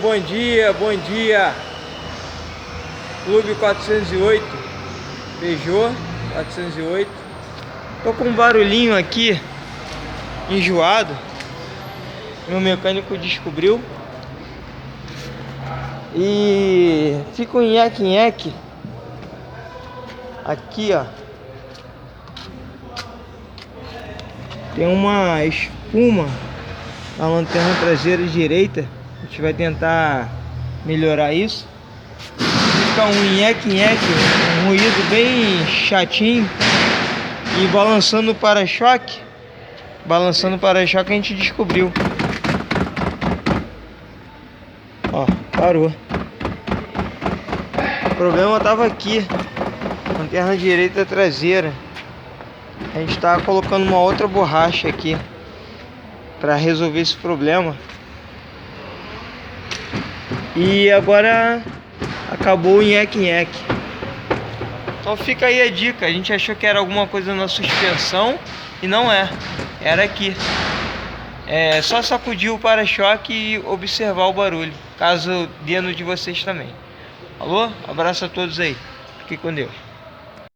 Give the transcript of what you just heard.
Bom dia, bom dia. Clube 408, Peugeot 408. Tô com um barulhinho aqui, enjoado. Meu mecânico descobriu. E fica um nheque-nheque aqui, ó. Tem uma espuma na lanterna traseira direita. A gente vai tentar melhorar isso. Fica um nheque-nheque, um ruído bem chatinho. E balançando o para-choque. Balançando o para-choque a gente descobriu. Ó, parou. O problema tava aqui, lanterna direita traseira. A gente tá colocando uma outra borracha aqui para resolver esse problema. E agora acabou o nheque-nheque. Então fica aí a dica. A gente achou que era alguma coisa na suspensão e não é. Era aqui. É só sacudir o para-choque e observar o barulho, caso dê no de vocês também. Alô? Abraço a todos aí. Fique com Deus.